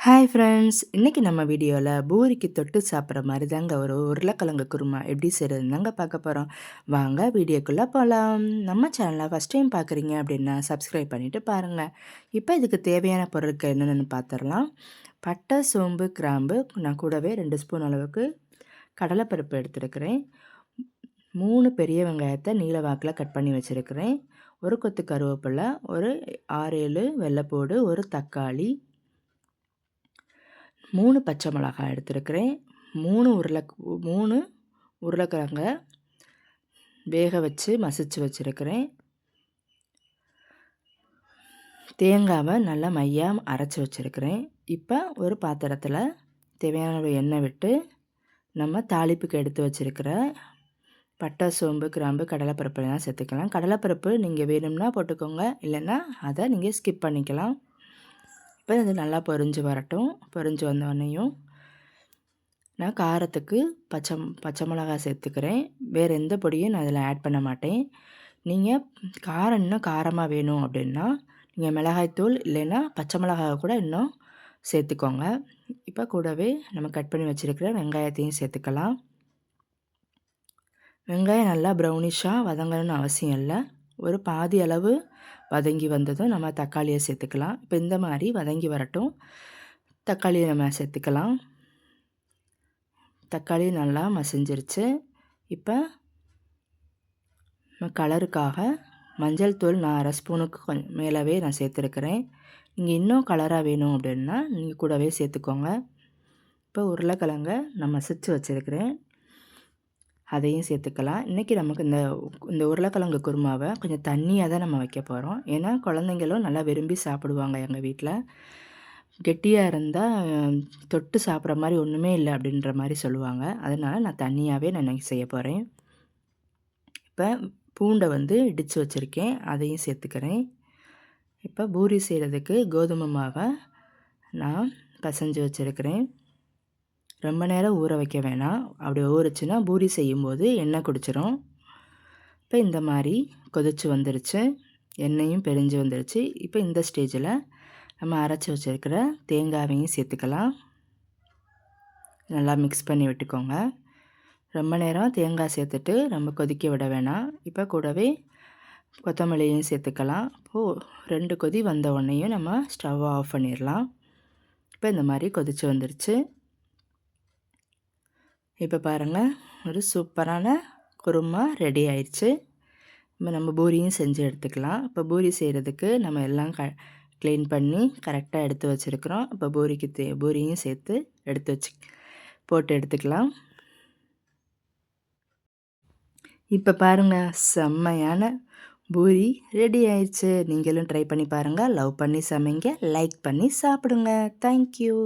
Hi friends! இன்னைக்கு நம்ம வீடியோல பூரிக்கு தொட்டு சாப்பிட்ற மாரி தாங்க ஒரு உருளைக்கிழங்கு குருமா எப்படி செய்றதுன்னு தாங்க பார்க்க போறோம். வாங்க வீடியோக்குள்ள போலாம். நம்ம சேனலை ஃபர்ஸ்ட் டைம் பார்க்குறீங்க அப்படின்னா சப்ஸ்கிரைப் பண்ணிட்டு பாருங்க. இப்போ இதுக்கு தேவையான பொருட்கள் என்னென்னு பார்த்துடலாம். பட்டை, சோம்பு, கிராம்பு, நான் கூடவே 2 ஸ்பூன் அளவுக்கு கடலைப்பருப்பு எடுத்துருக்கிறேன். 3 பெரிய வெங்காயத்தை நீல வாக்கில் கட் பண்ணி வச்சுருக்கிறேன். ஒரு கொத்து கருவேப்பிலை, ஒரு 6, 7 வெள்ளைப்பூடு, ஒரு தக்காளி, 3 பச்சை மிளகாய் எடுத்துருக்கிறேன். 3 உருளைக்கிழங்க வேக வச்சு மசிச்சு வச்சுருக்கிறேன். தேங்காவை நல்லா மையாக அரைச்சி வச்சுருக்கிறேன். இப்போ ஒரு பாத்திரத்தில் தேவையான அளவு எண்ணெய் விட்டு நம்ம தாளிப்புக்கு எடுத்து வச்சுருக்கிற பட்டை, சோம்பு, கிராம்பு, கடலைப்பருப்புலாம் சேர்த்துக்கலாம். கடலைப்பருப்பு நீங்கள் வேணும்னா போட்டுக்கோங்க, இல்லைன்னா அதை நீங்கள் ஸ்கிப் பண்ணிக்கலாம். இப்போ இது நல்லா பொரிஞ்சு வரட்டும். பொரிஞ்சு வந்தோடனையும் நான் காரத்துக்கு பச்சை மிளகாய் சேர்த்துக்கிறேன். வேறு எந்த பொடியும் நான் இதில் ஆட் பண்ண மாட்டேன். நீங்கள் காரம் இன்னும் காரமாக வேணும் அப்படின்னா நீங்கள் மிளகாய்த்தூள் இல்லைன்னா பச்சை மிளகாய் கூட இன்னும் சேர்த்துக்கோங்க. இப்போ கூடவே நம்ம கட் பண்ணி வச்சுருக்கிற வெங்காயத்தையும் சேர்த்துக்கலாம். வெங்காயம் நல்லா ப்ரௌனிஷாக வதங்கணும்னு அவசியம் இல்லை. ஒரு பாதி அளவு வதங்கி வந்ததும் நம்ம தக்காளியை சேர்த்துக்கலாம். இப்போ இந்த மாதிரி வதங்கி வரட்டும். தக்காளியை நம்ம சேர்த்துக்கலாம். தக்காளி நல்லா மசிஞ்சிருச்சு. இப்போ கலருக்காக மஞ்சள் தூள் நான் 1/2 ஸ்பூனுக்கு கொஞ்சம் மேலவே நான் சேர்த்துருக்கிறேன். நீங்கள் இன்னும் கலராக வேணும் அப்படின்னா நீங்கள் கூடவே சேர்த்துக்கோங்க. இப்போ உருளைக்கிழங்க நான் மசிச்சு வச்சுருக்கிறேன், அதையும் சேர்த்துக்கலாம். இன்றைக்கி நமக்கு இந்த உருளைக்கிழங்கு குருமாவை கொஞ்சம் தண்ணியாக தான் நம்ம வைக்க போகிறோம். ஏன்னா குழந்தைங்களும் நல்லா விரும்பி சாப்பிடுவாங்க எங்கள் வீட்டில். கெட்டியாக இருந்தால் தொட்டு சாப்பிட்ற மாதிரி ஒன்றுமே இல்லை அப்படின்ற மாதிரி சொல்லுவாங்க. அதனால் நான் தண்ணியாகவே நான் இன்றைக்கி செய்ய போகிறேன். இப்போ பூண்டை இடித்து வச்சுருக்கேன், அதையும் சேர்த்துக்கிறேன். இப்போ பூரி செய்கிறதுக்கு கோதுமை மாவை நான் பிசைஞ்சு வச்சுருக்கிறேன். ரொம்ப நேரம் ஊற வைக்க வேணாம். அப்படி ஊறுச்சுன்னா பூரி செய்யும்போது எண்ணெய் குடிச்சிரும். இப்போ இந்த மாதிரி கொதிச்சு வந்துருச்சு, எண்ணெயும் பிரிஞ்சு வந்துருச்சு. இப்போ இந்த ஸ்டேஜில் நம்ம அரைச்சி வச்சுருக்கிற தேங்காயையும் சேர்த்துக்கலாம். நல்லா மிக்ஸ் பண்ணி விட்டுக்கோங்க. ரொம்ப நேரம் தேங்காய் சேர்த்துட்டு ரொம்ப கொதிக்க விட வேணாம். இப்போ கூடவே கொத்தமல்லியும் சேர்த்துக்கலாம். இப்போது 2 கொதி வந்த உடனேயும் நம்ம ஸ்டவ்வை ஆஃப் பண்ணிடலாம். இப்போ இந்த மாதிரி கொதிச்சு வந்துருச்சு. இப்போ பாருங்கள், ஒரு சூப்பரான குருமா ரெடி ஆயிடுச்சு. இப்போ நம்ம பூரியும் செஞ்சு எடுத்துக்கலாம். இப்போ பூரி செய்கிறதுக்கு நம்ம எல்லாம் க்ளீன் பண்ணி கரெக்டாக எடுத்து வச்சுருக்குறோம். இப்போ பூரியும் சேர்த்து போட்டு எடுத்துக்கலாம். இப்போ பாருங்கள், செம்மையான பூரி ரெடி ஆயிடுச்சு. நீங்களும் ட்ரை பண்ணி பாருங்கள். லவ் பண்ணி சமைங்க, லைக் பண்ணி சாப்பிடுங்க. தேங்க்யூ.